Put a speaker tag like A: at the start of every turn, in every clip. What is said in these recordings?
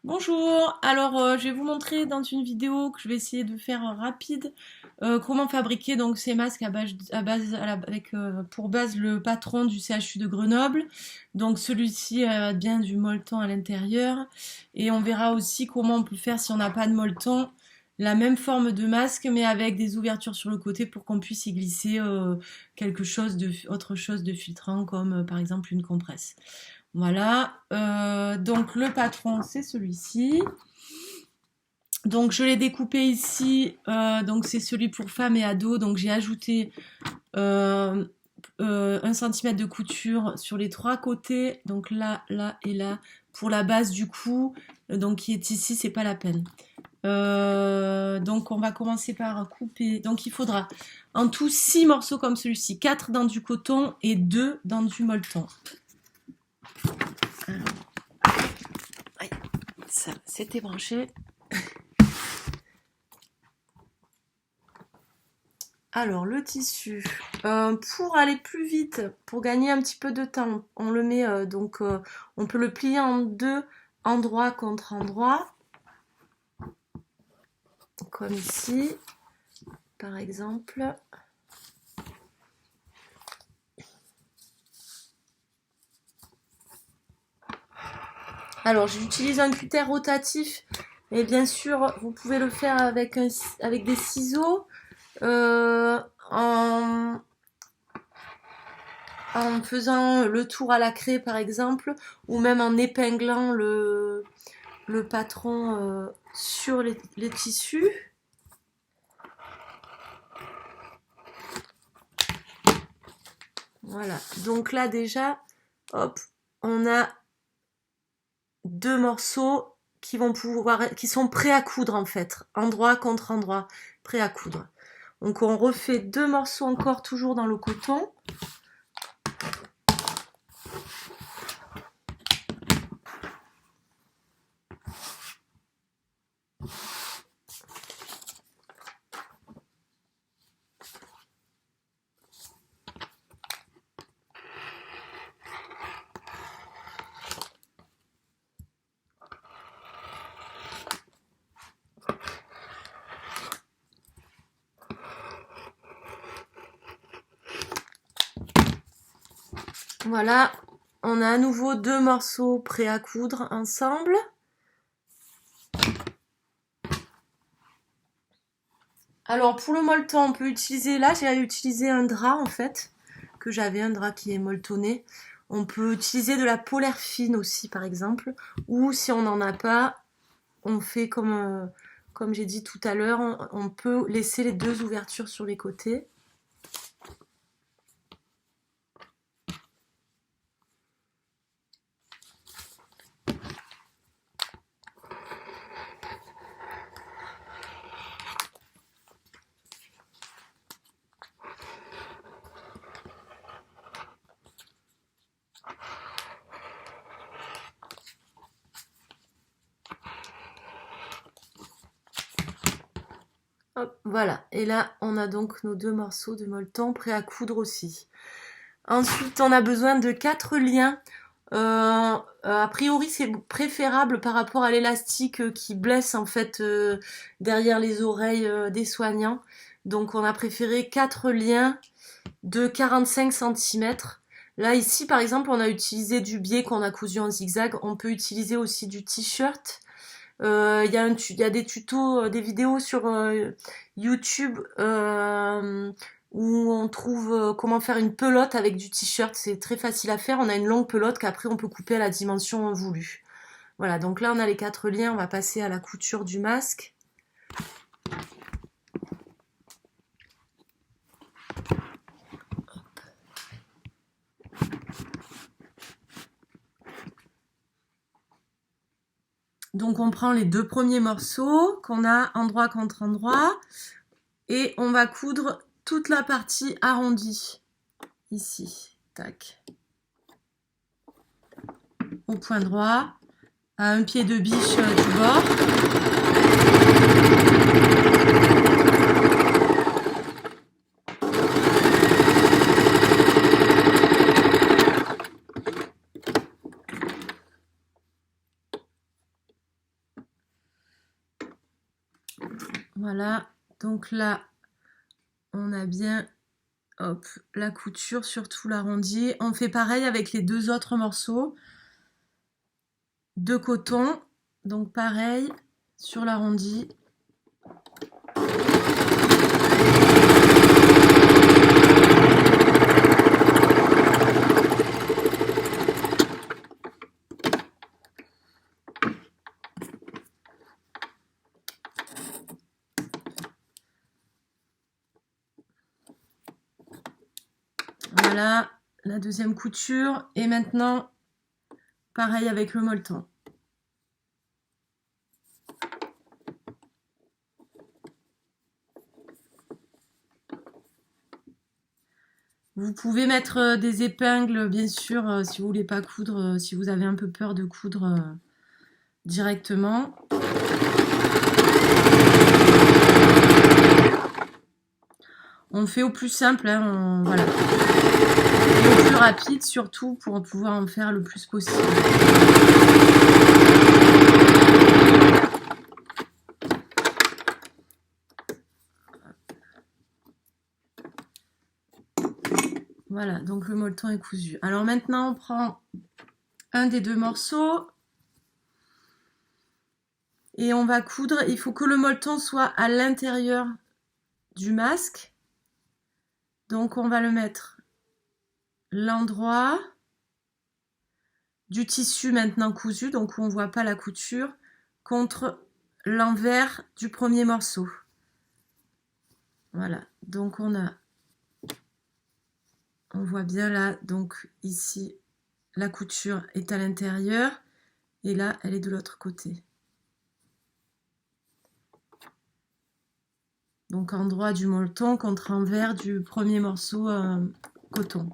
A: Bonjour, alors je vais vous montrer dans une vidéo que je vais essayer de faire rapide comment fabriquer donc ces masques avec pour base le patron du CHU de Grenoble. Donc celui-ci a bien du molleton à l'intérieur et on verra aussi comment on peut faire si on n'a pas de molleton la même forme de masque mais avec des ouvertures sur le côté pour qu'on puisse y glisser autre chose de filtrant comme par exemple une compresse. Voilà, donc le patron c'est celui-ci. Donc je l'ai découpé ici, donc c'est celui pour femmes et ados. Donc j'ai ajouté 1 cm de couture sur les 3 côtés, donc là, là et là, pour la base du cou, donc qui est ici, c'est pas la peine. Donc on va commencer par couper. Donc il faudra en tout 6 morceaux comme celui-ci, 4 dans du coton et 2 dans du molleton. Alors, ça, c'était branché. Alors, le tissu, pour aller plus vite, pour gagner un petit peu de temps, on le met on peut le plier en deux, endroit contre endroit, comme ici, par exemple. Alors, j'utilise un cutter rotatif, et bien sûr, vous pouvez le faire avec des ciseaux, en faisant le tour à la craie par exemple, ou même en épinglant le patron sur les tissus. Voilà, donc là déjà, hop, on a 2 morceaux qui sont prêts à coudre en fait, endroit contre endroit, prêts à coudre. Donc on refait 2 morceaux encore toujours dans le coton. Voilà, on a à nouveau 2 morceaux prêts à coudre ensemble. Alors pour le molleton, on peut utiliser, là j'ai utilisé un drap en fait, que j'avais, un drap qui est molletonné. On peut utiliser de la polaire fine aussi par exemple, ou si on n'en a pas, on fait comme j'ai dit tout à l'heure, on peut laisser les 2 ouvertures sur les côtés. Hop, voilà, et là on a donc nos 2 morceaux de molleton prêts à coudre aussi. Ensuite on a besoin de 4 liens. A priori c'est préférable par rapport à l'élastique qui blesse en fait derrière les oreilles des soignants. Donc on a préféré 4 liens de 45 cm. Là ici par exemple on a utilisé du biais qu'on a cousu en zigzag. On peut utiliser aussi du t-shirt. Il y a des tutos, des vidéos sur YouTube où on trouve comment faire une pelote avec du t-shirt. C'est très facile à faire. On a une longue pelote qu'après on peut couper à la dimension voulue. Voilà, donc là on a les 4 liens. On va passer à la couture du masque. Donc on prend les 2 premiers morceaux qu'on a endroit contre endroit et on va coudre toute la partie arrondie ici, tac, au point droit, à un pied de biche du bord. Voilà, donc là, on a bien, hop, la couture sur tout l'arrondi. On fait pareil avec les deux autres morceaux de coton. Donc pareil, sur l'arrondi. Voilà, la deuxième couture. Et maintenant, pareil avec le molleton. Vous pouvez mettre des épingles, bien sûr, si vous voulez pas coudre, si vous avez un peu peur de coudre directement. On fait au plus simple, hein, voilà. Et au plus rapide, surtout, pour pouvoir en faire le plus possible. Voilà, donc le molleton est cousu. Alors maintenant, on prend un des deux morceaux et on va coudre. Il faut que le molleton soit à l'intérieur du masque. Donc on va le mettre l'endroit du tissu maintenant cousu, donc où on ne voit pas la couture, contre l'envers du premier morceau. Voilà, donc on voit bien là, donc ici, la couture est à l'intérieur et là, elle est de l'autre côté. Donc endroit du molleton contre envers du premier morceau coton.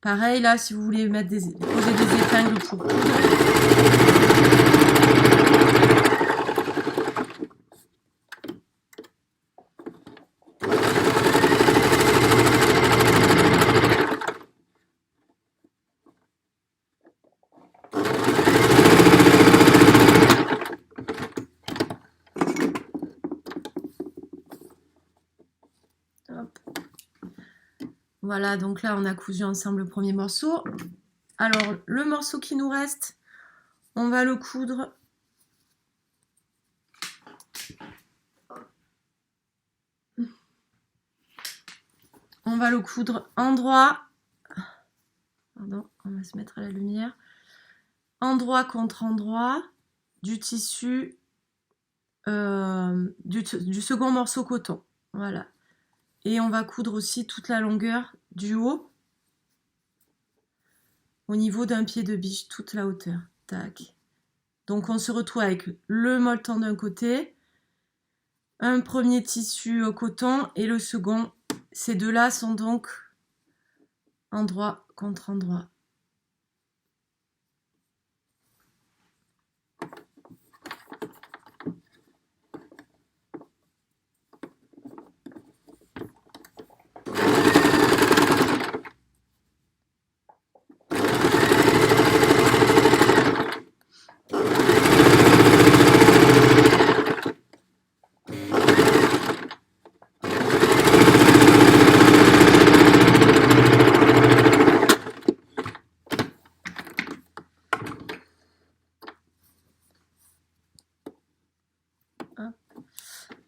A: Pareil là, si vous voulez poser des épingles pour coudre. Voilà, donc là, on a cousu ensemble le premier morceau. Alors, le morceau qui nous reste, on va le coudre. On va le coudre endroit. Pardon, on va se mettre à la lumière. Endroit contre endroit du tissu du second morceau coton. Voilà. Et on va coudre aussi toute la longueur du haut au niveau d'un pied de biche, toute la hauteur. Tac. Donc on se retrouve avec le molleton d'un côté, un premier tissu au coton et le second. Ces deux-là sont donc endroit contre endroit.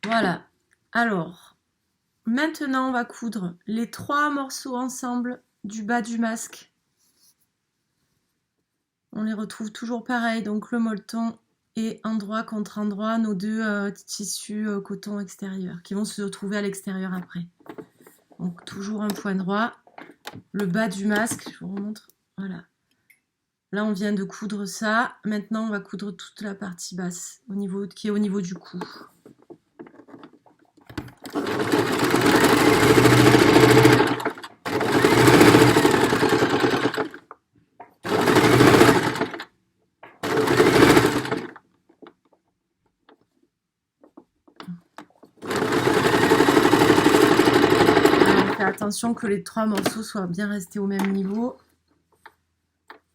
A: Voilà. Alors, maintenant, on va coudre les 3 morceaux ensemble du bas du masque. On les retrouve toujours pareil, donc le molleton et endroit contre endroit, nos deux tissus coton extérieur qui vont se retrouver à l'extérieur après. Donc toujours un point droit, le bas du masque, je vous remontre, voilà. Là, on vient de coudre ça. Maintenant, on va coudre toute la partie basse, qui est au niveau du cou. Attention que les 3 morceaux soient bien restés au même niveau.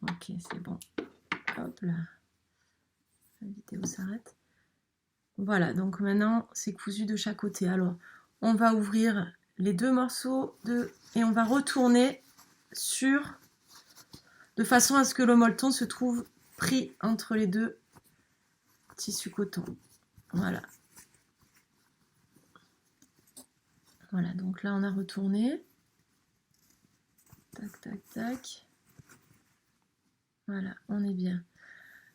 A: Ok, c'est bon. Hop là. La vidéo s'arrête. Voilà, donc maintenant c'est cousu de chaque côté. Alors, on va ouvrir les deux morceaux et on va retourner de façon à ce que le molleton se trouve pris entre les deux tissus coton. Voilà. Voilà, donc là on a retourné. Tac, tac, tac. Voilà, on est bien.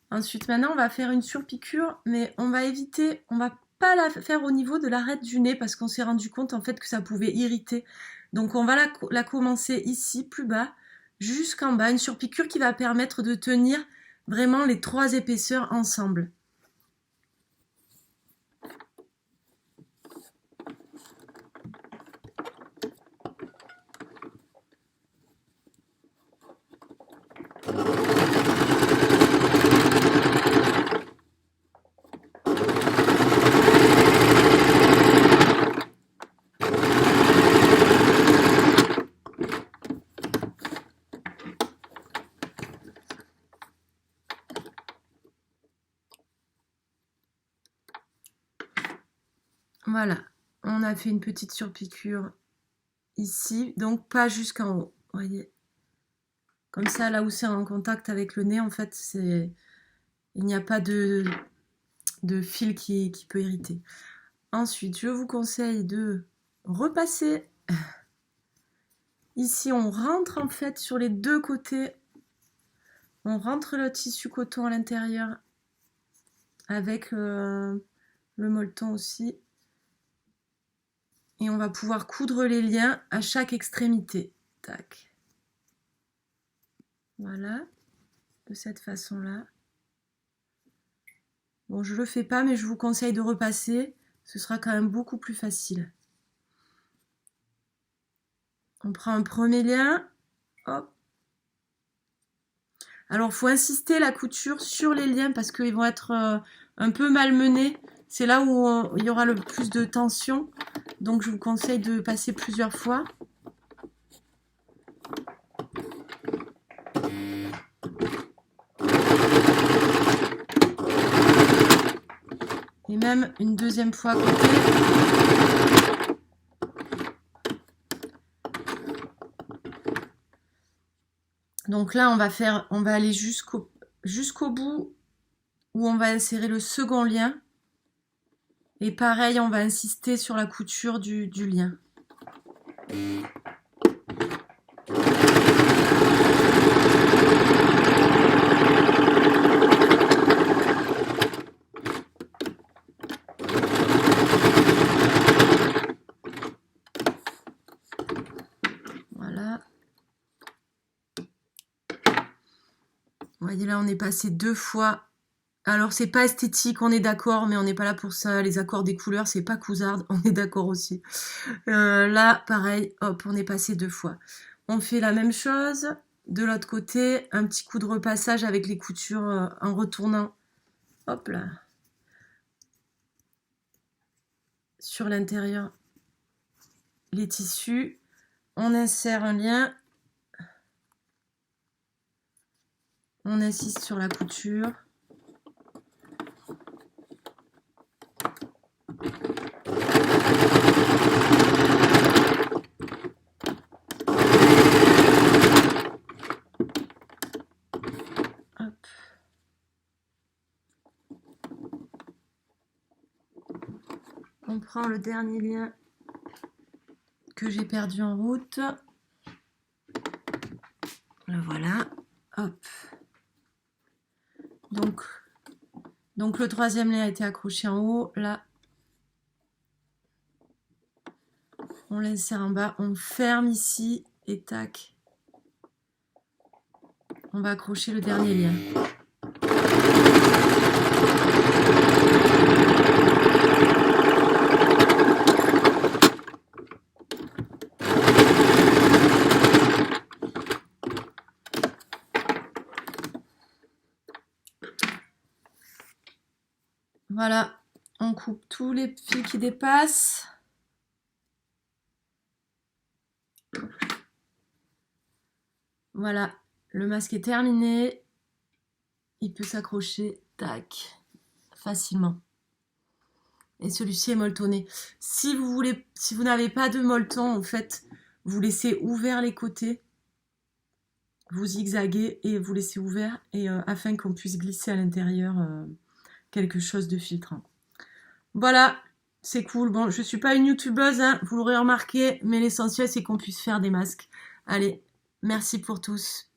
A: Ensuite, maintenant, on va faire une surpiqûre, mais on va éviter, on va pas la faire au niveau de l'arête du nez parce qu'on s'est rendu compte en fait que ça pouvait irriter. Donc on va la commencer ici, plus bas, jusqu'en bas. Une surpiqûre qui va permettre de tenir vraiment les trois épaisseurs ensemble. Voilà, on a fait une petite surpiqûre ici, donc pas jusqu'en haut, voyez. Comme ça, là où c'est en contact avec le nez, en fait, il n'y a pas de fil qui peut irriter. Ensuite, je vous conseille de repasser. Ici, on rentre en fait sur les deux côtés. On rentre le tissu coton à l'intérieur avec le molleton aussi. Et on va pouvoir coudre les liens à chaque extrémité. Tac. Voilà, de cette façon-là. Bon, je ne le fais pas, mais je vous conseille de repasser. Ce sera quand même beaucoup plus facile. On prend un premier lien. Hop. Alors, il faut insister la couture sur les liens parce qu'ils vont être un peu malmenés. C'est là où il y aura le plus de tension. Donc, je vous conseille de passer plusieurs fois. Et même une deuxième fois à côté. Donc là, on va aller jusqu'au bout où on va insérer le second lien. Et pareil, on va insister sur la couture du lien. Voilà. Vous voyez là, on est passé 2 fois. Alors, c'est pas esthétique, on est d'accord, mais on n'est pas là pour ça. Les accords des couleurs, c'est pas cousard, on est d'accord aussi. Là, pareil, hop, on est passé 2 fois. On fait la même chose. De l'autre côté, un petit coup de repassage avec les coutures en retournant. Hop là. Sur l'intérieur, les tissus. On insère un lien. On insiste sur la couture. Hop. On prend le dernier lien que j'ai perdu en route. Le voilà. Hop. Donc le troisième lien a été accroché en haut. Là, on l'insère en bas. On ferme ici et tac. On va accrocher le dernier lien. Voilà, on coupe tous les fils qui dépassent. Voilà, le masque est terminé. Il peut s'accrocher, tac, facilement. Et celui-ci est molletonné. Si vous n'avez pas de molleton, en fait, vous laissez ouvert les côtés, vous zigzaguez et vous laissez ouvert afin qu'on puisse glisser à l'intérieur quelque chose de filtrant. Voilà, c'est cool. Bon, je suis pas une youtubeuse, hein, vous l'aurez remarqué, mais l'essentiel c'est qu'on puisse faire des masques. Allez, merci pour tous.